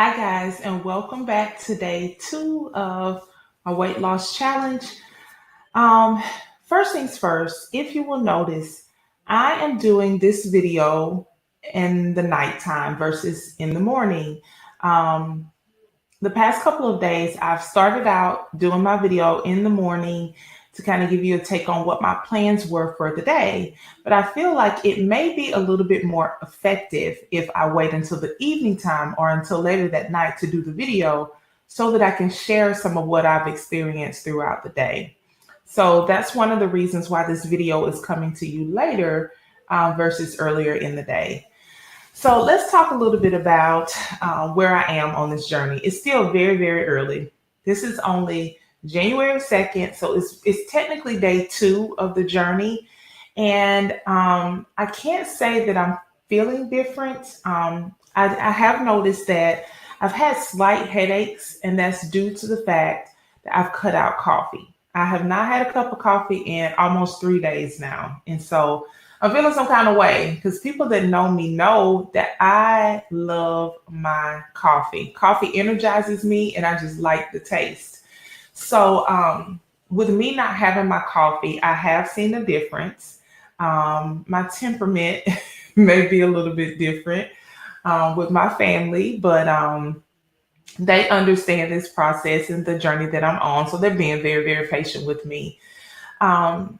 Hi, guys, and welcome back to day two of my weight loss challenge. Um, First things first, if you will notice, I am doing this video in the nighttime versus in the morning. Um, the past couple of days, I've started out doing my video in the morning to kind of give you a take on what my plans were for the day. But I feel like it may be a little bit more effective if I wait until the evening time or until later that night to do the video so that I can share some of what I've experienced throughout the day. So that's one of the reasons why this video is coming to you later versus earlier in the day. So let's talk a little bit about where I am on this journey. It's still very, very early. This is only January 2nd, so it's technically day two of the journey. And I can't say that I'm feeling different. I have noticed that I've had slight headaches, and that's due to the fact that I've cut out coffee. I have not had a cup of coffee in almost 3 days now. And so I'm feeling some kind of way because people that know me know that I love my coffee. Coffee energizes me and I just like the taste. So, with me not having my coffee, I have seen a difference. My temperament may be a little bit different with my family, but they understand this process and the journey that I'm on. So they're being very, very patient with me. Um,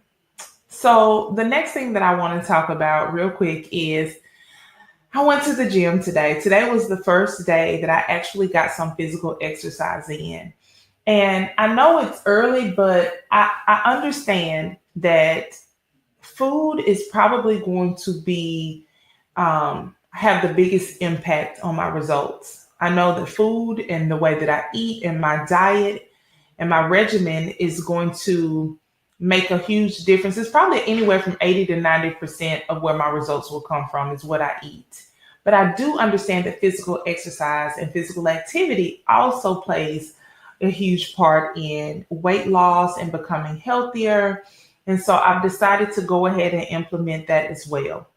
so the next thing that I want to talk about real quick is I went to the gym today. Today was the first day that I actually got some physical exercise in. And I know it's early, but I understand that food is probably going to be have the biggest impact on my results. I know that food and the way that I eat and my diet and my regimen is going to make a huge difference. It's probably anywhere from 80 to 90% of where my results will come from is what I eat. But I do understand that physical exercise and physical activity also plays a huge part in weight loss and becoming healthier. And so I've decided to go ahead and implement that as well.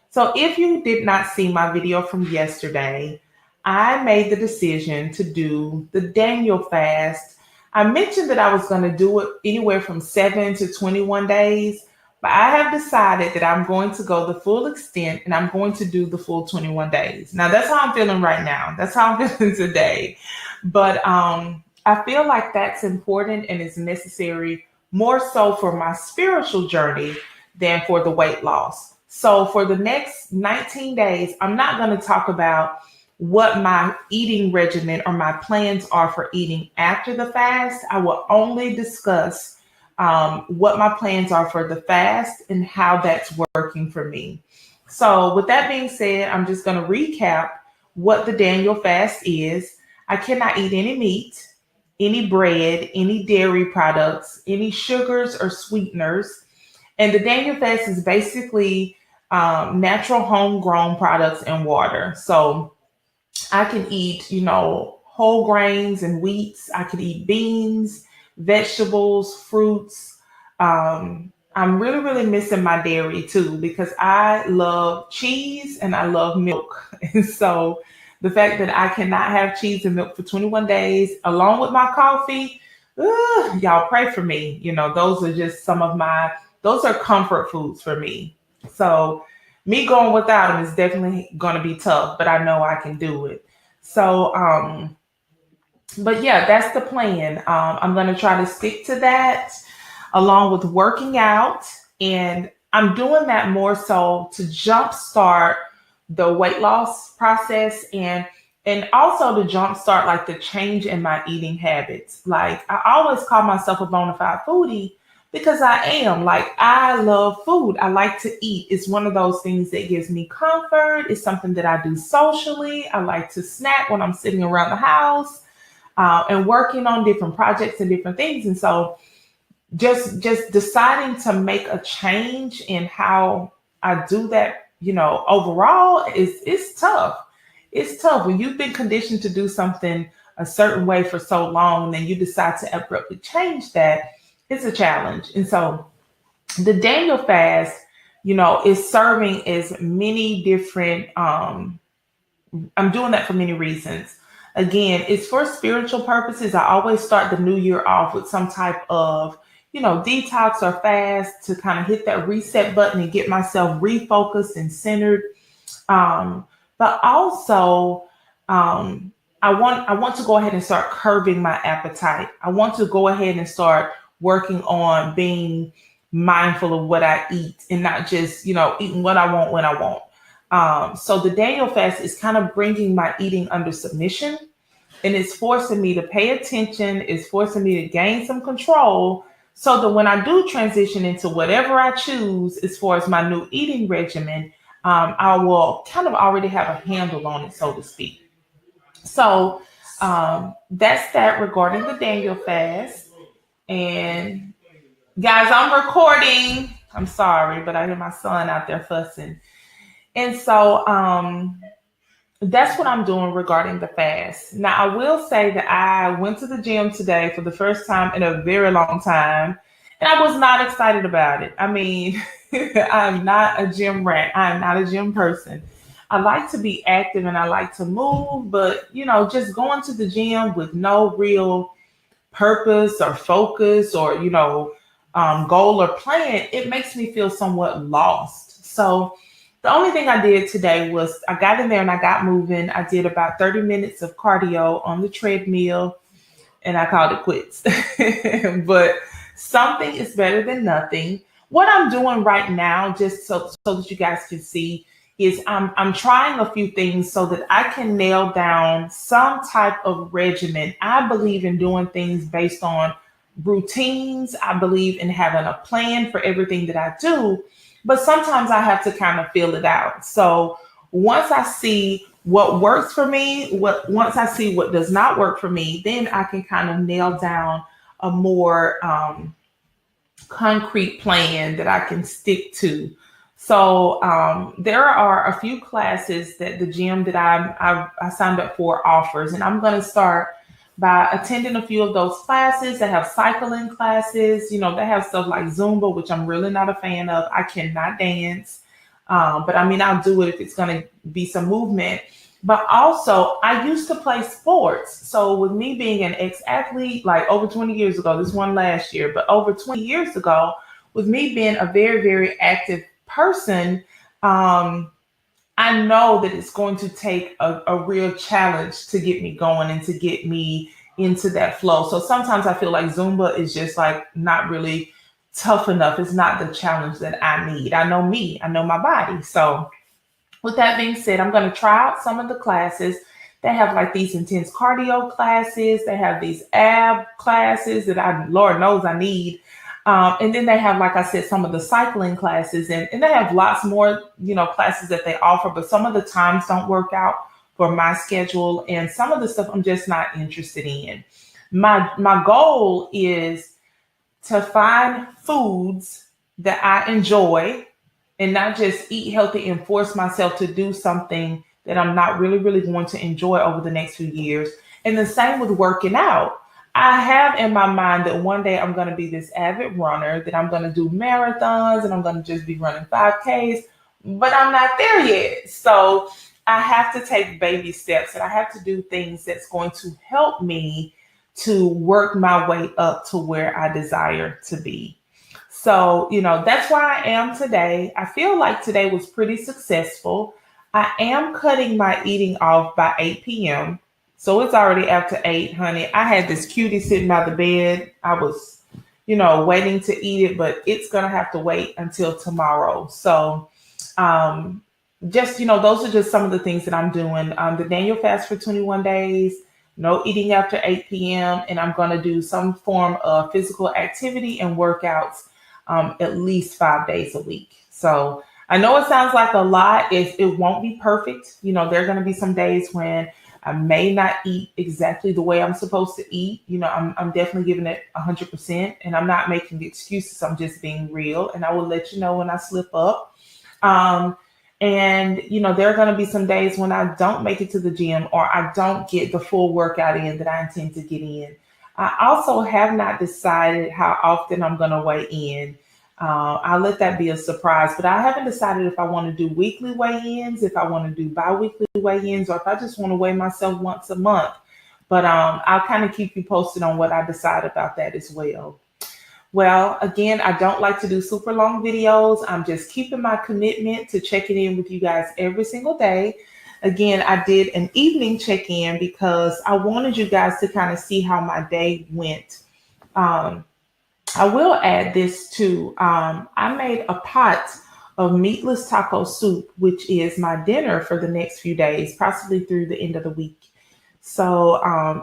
So if you did not see my video from yesterday, I made the decision to do the Daniel fast. I mentioned that I was going to do it anywhere from 7 to 21 days, but I have decided that I'm going to go the full extent and I'm going to do the full 21 days. Now, that's how I'm feeling right now. That's how I'm feeling today. But I feel like that's important and is necessary more so for my spiritual journey than for the weight loss. So for the next 19 days, I'm not going to talk about what my eating regimen or my plans are for eating after the fast. I will only discuss what my plans are for the fast and how that's working for me. So, with that being said, I'm just going to recap what the Daniel fast is. I cannot eat any meat, any bread, any dairy products, any sugars or sweeteners. And the Daniel fast is basically natural homegrown products and water. So, I can eat, whole grains and wheats. I can eat beans, vegetables, fruits. I'm really, really missing my dairy too because I love cheese and I love milk. And so the fact that I cannot have cheese and milk for 21 days along with my coffee, y'all pray for me. Those are just those are comfort foods for me. So me going without them is definitely going to be tough, but I know I can do it. So, but yeah, that's the plan. I'm going to try to stick to that along with working out. And I'm doing that more so to jumpstart the weight loss process and also to jumpstart like the change in my eating habits. Like I always call myself a bona fide foodie because I am. Like I love food. I like to eat. It's one of those things that gives me comfort. It's something that I do socially. I like to snack when I'm sitting around the house and working on different projects and different things. And so just deciding to make a change in how I do that, overall is it's tough. It's tough when you've been conditioned to do something a certain way for so long, and then you decide to abruptly change that. It's a challenge. And so the Daniel fast, is serving as many different I'm doing that for many reasons. Again, it's for spiritual purposes. I always start the new year off with some type of, detox or fast to kind of hit that reset button and get myself refocused and centered. But also, I want to go ahead and start curbing my appetite. I want to go ahead and start working on being mindful of what I eat and not just, eating what I want when I want. So the Daniel fast is kind of bringing my eating under submission, and it's forcing me to pay attention. It's forcing me to gain some control so that when I do transition into whatever I choose as far as my new eating regimen, I will kind of already have a handle on it, so to speak. So that's that regarding the Daniel fast. And guys, I'm recording. I'm sorry, but I hear my son out there fussing. And so that's what I'm doing regarding the fast. Now, I will say that I went to the gym today for the first time in a very long time, and I was not excited about it. I mean, I'm not a gym rat. I'm not a gym person. I like to be active and I like to move, but just going to the gym with no real purpose or focus or goal or plan, it makes me feel somewhat lost. So the only thing I did today was I got in there and I got moving. I did about 30 minutes of cardio on the treadmill and I called it quits. But something is better than nothing. What I'm doing right now, just so that you guys can see, is I'm trying a few things so that I can nail down some type of regimen. I believe in doing things based on routines. I believe in having a plan for everything that I do, but sometimes I have to kind of feel it out. So once I see what works for me, once I see what does not work for me, then I can kind of nail down a more concrete plan that I can stick to. So there are a few classes that the gym that I signed up for offers, and I'm going to start by attending a few of those classes. They have cycling classes, they have stuff like Zumba, which I'm really not a fan of. I cannot dance, but I mean, I'll do it if it's going to be some movement. But also, I used to play sports. So with me being an ex-athlete, like over 20 years ago, this one last year, but over 20 years ago, with me being a very, very active person, I know that it's going to take a real challenge to get me going and to get me into that flow. So sometimes I feel like Zumba is just like not really tough enough. It's not the challenge that I need. I know me, I know my body. So with that being said, I'm going to try out some of the classes. They have like these intense cardio classes. They have these ab classes that Lord knows I need. And then they have, like I said, some of the cycling classes, and they have lots more, classes that they offer, but some of the times don't work out for my schedule. And some of the stuff I'm just not interested in. My goal is to find foods that I enjoy and not just eat healthy and force myself to do something that I'm not really, really going to enjoy over the next few years. And the same with working out. I have in my mind that one day I'm going to be this avid runner, that I'm going to do marathons and I'm going to just be running 5Ks, but I'm not there yet. So I have to take baby steps and I have to do things that's going to help me to work my way up to where I desire to be. So, that's where I am today. I feel like today was pretty successful. I am cutting my eating off by 8 p.m. So it's already after 8, honey. I had this cutie sitting by the bed. I was, waiting to eat it, but it's going to have to wait until tomorrow. So just, those are just some of the things that I'm doing. The Daniel fast for 21 days, no eating after 8 p.m. And I'm going to do some form of physical activity and workouts at least 5 days a week. So I know it sounds like a lot. It won't be perfect. There are going to be some days when I may not eat exactly the way I'm supposed to eat. I'm definitely giving it 100%, and I'm not making excuses. I'm just being real, and I will let you know when I slip up. And there are going to be some days when I don't make it to the gym or I don't get the full workout in that I intend to get in. I also have not decided how often I'm going to weigh in. I'll let that be a surprise, but I haven't decided if I want to do weekly weigh-ins, if I want to do bi-weekly weigh-ins, or if I just want to weigh myself once a month. But I'll kind of keep you posted on what I decide about that as well. Well, again, I don't like to do super long videos. I'm just keeping my commitment to checking in with you guys every single day. Again, I did an evening check in because I wanted you guys to kind of see how my day went. Um, I will add this too. I made a pot of meatless taco soup, which is my dinner for the next few days, possibly through the end of the week. So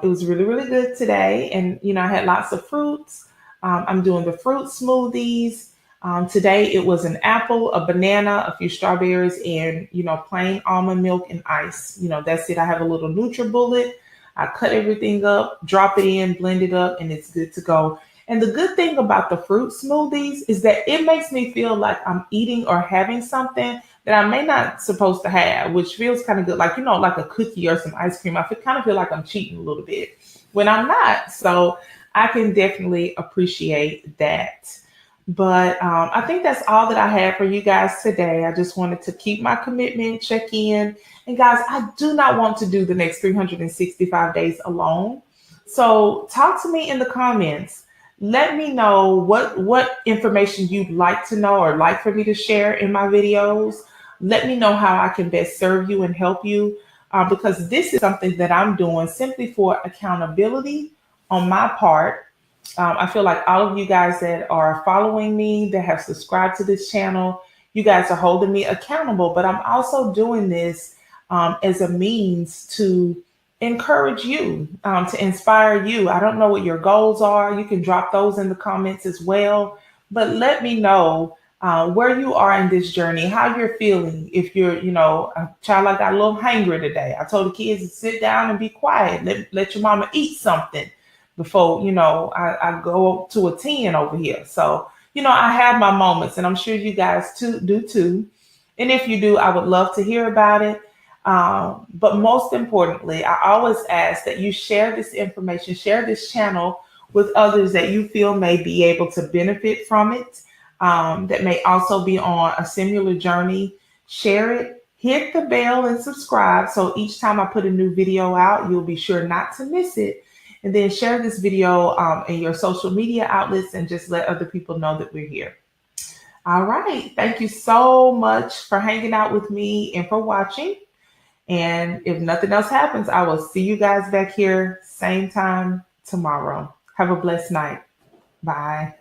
it was really, really good today. And, I had lots of fruits. I'm doing the fruit smoothies. Today it was an apple, a banana, a few strawberries, and, plain almond milk and ice. That's it. I have a little NutriBullet. I cut everything up, drop it in, blend it up, and it's good to go. And the good thing about the fruit smoothies is that it makes me feel like I'm eating or having something that I may not supposed to have, which feels kind of good. Like, like a cookie or some ice cream. Kind of feel like I'm cheating a little bit when I'm not. So I can definitely appreciate that. But I think that's all that I had for you guys today. I just wanted to keep my commitment, check in. And guys, I do not want to do the next 365 days alone. So talk to me in the comments. Let me know what information you'd like to know or like for me to share in my videos. Let me know how I can best serve you and help you, because this is something that I'm doing simply for accountability on my part. I feel like all of you guys that are following me, that have subscribed to this channel, you guys are holding me accountable. But I'm also doing this as a means to encourage you, to inspire you. I don't know what your goals are. You can drop those in the comments as well. But let me know where you are in this journey, how you're feeling. If you're, a child, I got a little hangry today. I told the kids to sit down and be quiet. Let your mama eat something before, I go to a 10 over here. So, I have my moments, and I'm sure you guys too do too. And if you do, I would love to hear about it. But most importantly, I always ask that you share this information, share this channel with others that you feel may be able to benefit from it, that may also be on a similar journey. Share it, hit the bell, and subscribe. So each time I put a new video out, you'll be sure not to miss it. And then share this video in your social media outlets and just let other people know that we're here. All right. Thank you so much for hanging out with me and for watching. And if nothing else happens, I will see you guys back here same time tomorrow. Have a blessed night. Bye.